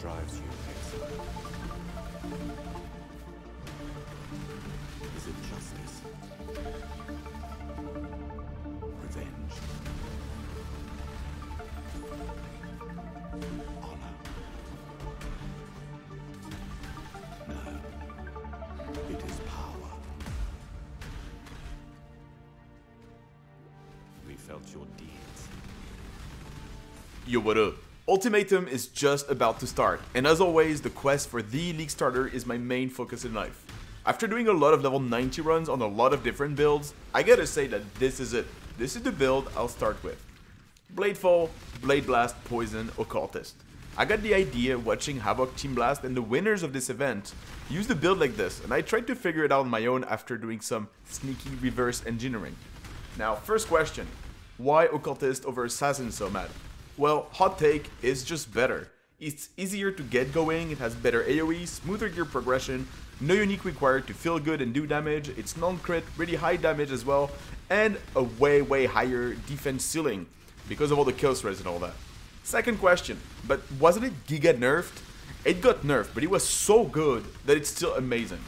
drives you, Exile? Is it justice? Revenge? Honor? No. It is power. We felt your deeds. Yo, what up? Ultimatum is just about to start, and as always, the quest for the League Starter is my main focus in life. After doing a lot of level 90 runs on a lot of different builds, I gotta say that this is it. This is the build I'll start with. Bladefall, Bladeblast, Poison, Occultist. I got the idea watching Havoc, Team Blast, and the winners of this event use the build like this, and I tried to figure it out on my own after doing some sneaky reverse engineering. Now, first question, why Occultist over Assassin so mad? Well, hot take, is just better. It's easier to get going, it has better AoE, smoother gear progression, no unique required to feel good and do damage, it's non-crit, really high damage as well, and a way higher defense ceiling, because of all the kill threads and all that. Second question, but wasn't it giga nerfed? It got nerfed, but it was so good that it's still amazing.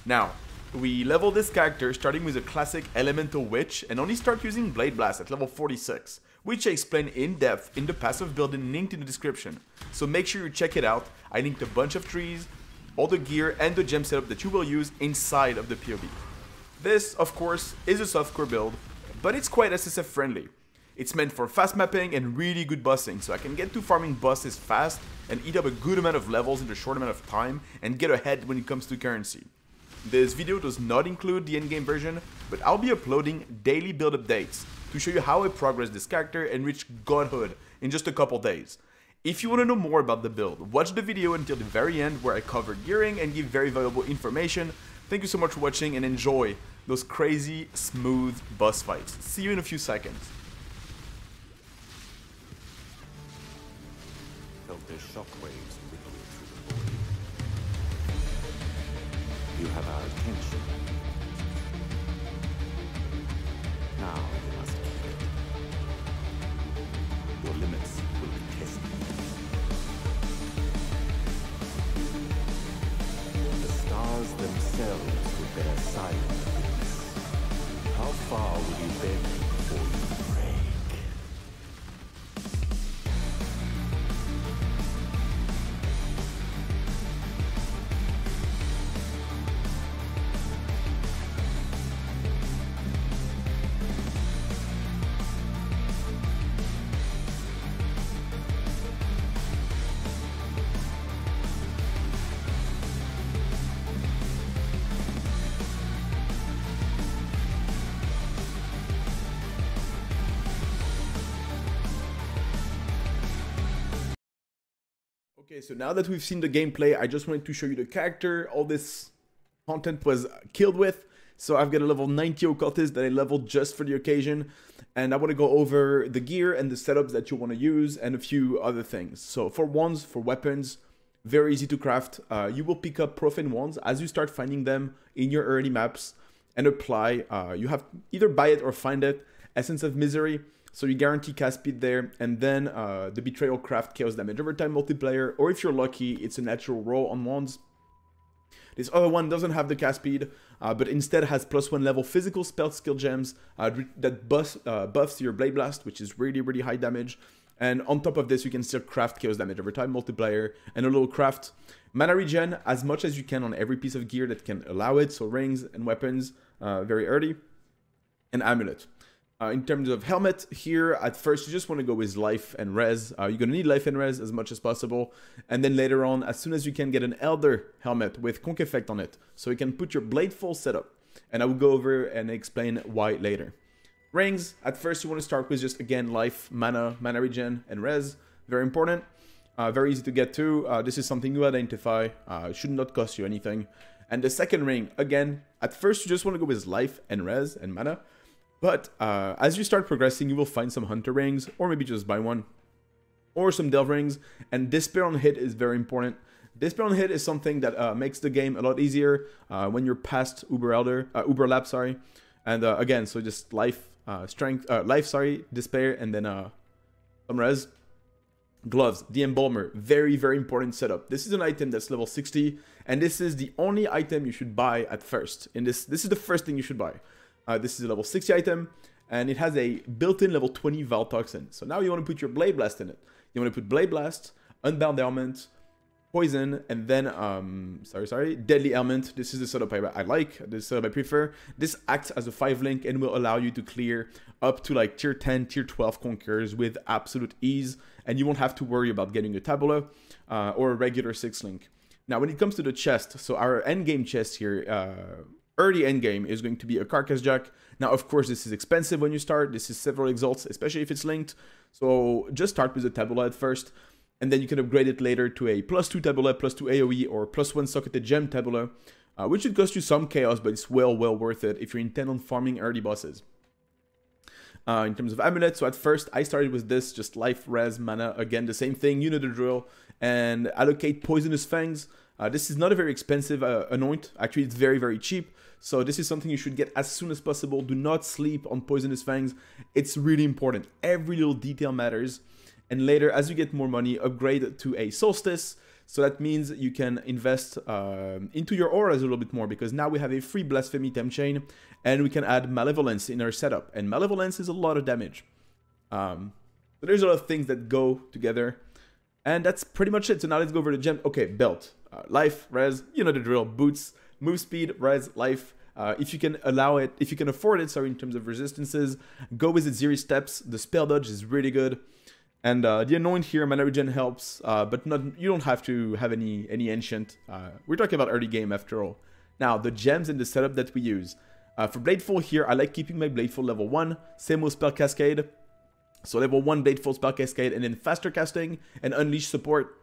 Now, we level this character starting with a classic Elemental Witch and only start using Bladeblast at level 46, which I explain in depth in the passive build and linked in the description. So make sure you check it out. I linked a bunch of trees, all the gear and the gem setup that you will use inside of the POV. This, of course, is a softcore build, but it's quite SSF friendly. It's meant for fast mapping and really good bossing, so I can get to farming bosses fast and eat up a good amount of levels in a short amount of time and get ahead when it comes to currency. This video does not include the endgame version, but I'll be uploading daily build updates to show you how I progress this character and reach godhood in just a couple days. If you want to know more about the build, watch the video until the very end where I cover gearing and give very valuable information. Thank you so much for watching and enjoy those crazy, smooth boss fights. See you in a few seconds. Felt their shockwaves ripple through the body. You have our attention. Now you must keep it. Your limits will be tested. The stars themselves will bear silent witness. How far will you bend before you break? Okay, so now that we've seen the gameplay, I just wanted to show you the character. All this content was killed with. So I've got a level 90 Occultist that I leveled just for the occasion. And I want to go over the gear and the setups that you want to use and a few other things. So for wands, for weapons, very easy to craft. You will pick up profane wands as you start finding them in your early maps and apply. You have either buy it or find it. Essence of Misery. So you guarantee cast speed there, and then the Betrayal craft chaos damage over time multiplier, or if you're lucky, it's a natural roll on wands. This other one doesn't have the cast speed, but instead has +1 level physical spell skill gems that buffs your Blade Blast, which is really high damage. And on top of this, you can still craft chaos damage over time multiplier, and a little craft mana regen as much as you can on every piece of gear that can allow it, so rings and weapons very early, and Amulet. In terms of helmet, here at first you just want to go with life and res. You're going to need life and res as much as possible. And then later on, as soon as you can, get an Elder helmet with Conk effect on it. So you can put your Bladefall setup. And I will go over and explain why later. Rings, at first you want to start with just, again, life, mana regen, and res. Very important. Very easy to get to. This is something you identify. It should not cost you anything. And the second ring, again, at first you just want to go with life and res and mana. But as you start progressing, you will find some Hunter rings, or maybe just buy one, or some Delve rings. And Despair on hit is very important. Despair on hit is something that makes the game a lot easier when you're past Uber Lap, sorry. And again, so just life, despair, and then some res. Gloves, the Embalmer, very, very important setup. This is an item that's level 60, and this is the only item you should buy at first. And this is the first thing you should buy. This is a level 60 item, and it has a built-in level 20 Val Toxin. So now you want to put your Bladeblast in it. You want to put Bladeblast, Unbound Ailment, Poison, and then, Deadly Ailment. This is the setup I like, this setup I prefer. This acts as a 5-link and will allow you to clear up to like tier 10, tier 12 Conquerors with absolute ease, and you won't have to worry about getting a Tabula or a regular 6-link. Now, when it comes to the chest, so our endgame chest here, early endgame is going to be a Carcass Jack. Now, of course, this is expensive when you start. This is several exalts, especially if it's linked. So just start with a Tabula at first, and then you can upgrade it later to a +2 Tabula, +2 AoE, or +1 Socketed Gem Tabula, which should cost you some chaos, but it's well worth it if you intend on farming early bosses. In terms of Amulet, so at first I started with this, just life, res, mana, again the same thing, you know the drill, and allocate Poisonous Fangs. This is not a very expensive anoint, actually it's very cheap, so this is something you should get as soon as possible. Do not sleep on Poisonous Fangs, it's really important, every little detail matters. And later, as you get more money, upgrade to a Solstice. So that means you can invest into your auras a little bit more, because now we have a free Blasphemy Temp Chain, and we can add Malevolence in our setup. And Malevolence is a lot of damage. So there's a lot of things that go together. And that's pretty much it. So now let's go over the gem. Okay, belt. Life, res, you know the drill. Boots, move speed, res, life. If you can allow it, if you can afford it, sorry, in terms of resistances, go with the Zeri Steps. The spell dodge is really good. And the anoint here, mana regen helps, but you don't have to have any ancient. We're talking about early game after all. Now, the gems and the setup that we use. For Bladefall here, I like keeping my Bladefall level 1, same with Spell Cascade. So level 1 Bladefall Spell Cascade, and then faster casting and Unleash support.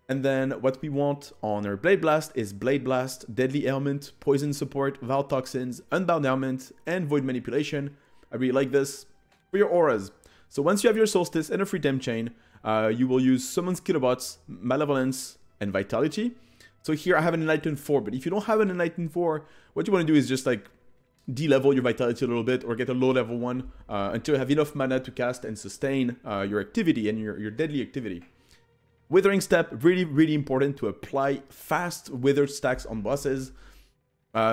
And then what we want on our Blade Blast is Blade Blast, Deadly Ailment, Poison support, Val Toxins, Unbound Ailment, and Void Manipulation. I really like this. For your auras. So once you have your Solstice and a free Temp Chain, you will use Summon Skidobots, Malevolence, and Vitality. So here I have an Enlightened 4, but if you don't have an Enlightened 4, what you want to do is just like de-level your Vitality a little bit, or get a low level 1 until you have enough mana to cast and sustain your activity and your deadly activity. Withering Step, really important to apply fast Withered stacks on bosses.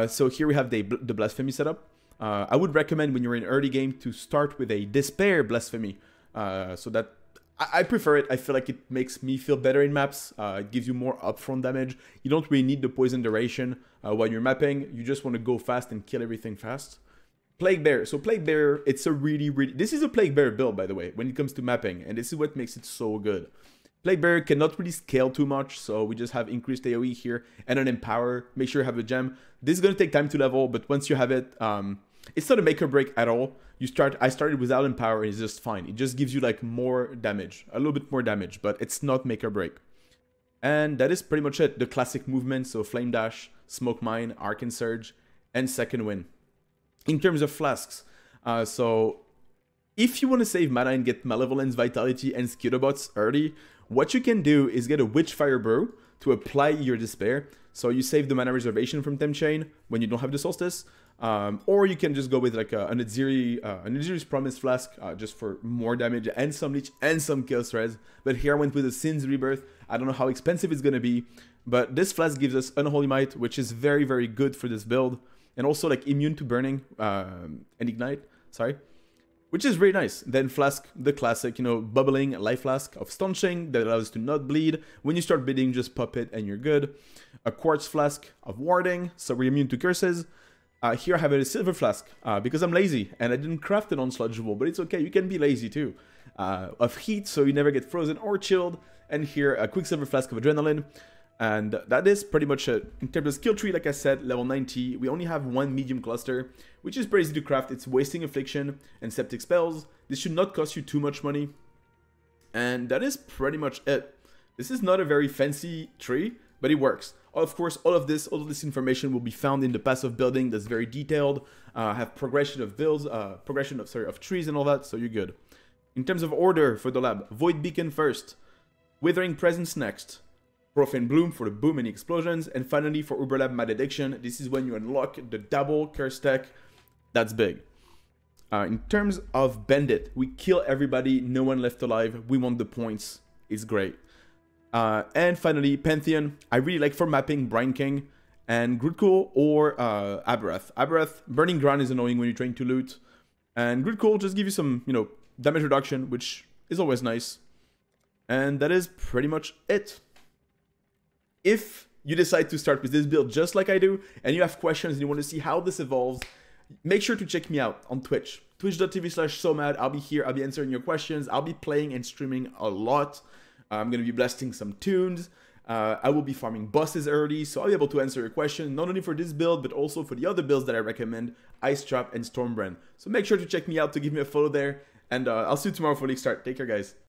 So here we have the Blasphemy setup. I would recommend when you're in early game to start with a Despair Blasphemy, so that I prefer it. I feel like it makes me feel better in maps. It gives you more upfront damage. You don't really need the poison duration while you're mapping. You just want to go fast and kill everything fast. Plague Bear. So Plague Bear, it's a this is a Plague Bear build, by the way, when it comes to mapping, and this is what makes it so good. Plague Bear cannot really scale too much, so we just have increased AoE here and an Empower. Make sure you have a gem. This is going to take time to level, but once you have it, it's not a make or break at all. I started without Empower, and it's just fine. It just gives you like more damage, a little bit more damage, but it's not make or break. And that is pretty much it. The classic movements, so Flame Dash, Smoke Mine, Arcane Surge, and Second Wind. In terms of flasks, so if you want to save mana and get Malevolence, Vitality, and Skidobots early, what you can do is get a Witchfire Brew to apply your Despair. So you save the mana reservation from Temp Chain when you don't have the Solstice. Or you can just go with like an Adziri's Promise Flask just for more damage and some Leech and some Chaos Res. But here I went with a Sin's Rebirth. I don't know how expensive it's going to be, but this Flask gives us Unholy Might, which is very good for this build. And also like immune to burning and ignite, which is really nice. Then Flask, the classic, you know, bubbling Life Flask of Staunching that allows to not bleed. When you start bleeding, just pop it and you're good. A Quartz Flask of Warding, so we're immune to curses. Here I have a Silver Flask because I'm lazy and I didn't craft it on Sludge Jewel, but it's okay, you can be lazy too. Of Heat, so you never get frozen or chilled. And here a Quicksilver Flask of Adrenaline. And that is pretty much it. In terms of skill tree, like I said, level 90, we only have one medium cluster, which is pretty easy to craft. It's Wasting Affliction and Septic Spells. This should not cost you too much money. And that is pretty much it. This is not a very fancy tree, but it works. Of course, all of this information will be found in the passive building that's very detailed. Have progression of builds, of trees and all that, so you're good. In terms of order for the lab, Void Beacon first, Withering Presence next, Profane Bloom for the boom and explosions, and finally for Uberlab Mad Addiction, this is when you unlock the double curse tech. That's big. In terms of Bandit, we kill everybody, no one left alive, we want the points. is great. And finally, Pantheon. I really like for mapping Brine King and Grootcool or Aberrath. Aberrath, Burning Ground is annoying when you're trying to loot. And Grootcool just give you some, you know, damage reduction, which is always nice. And that is pretty much it. If you decide to start with this build just like I do, and you have questions and you want to see how this evolves, make sure to check me out on Twitch. Twitch.tv/somad. I'll be here. I'll be answering your questions. I'll be playing and streaming a lot. I'm going to be blasting some tunes. I will be farming bosses early, so I'll be able to answer your questions, not only for this build, but also for the other builds that I recommend, Ice Trap and Stormbrand. So make sure to check me out, to give me a follow there, and I'll see you tomorrow for League Start. Take care, guys.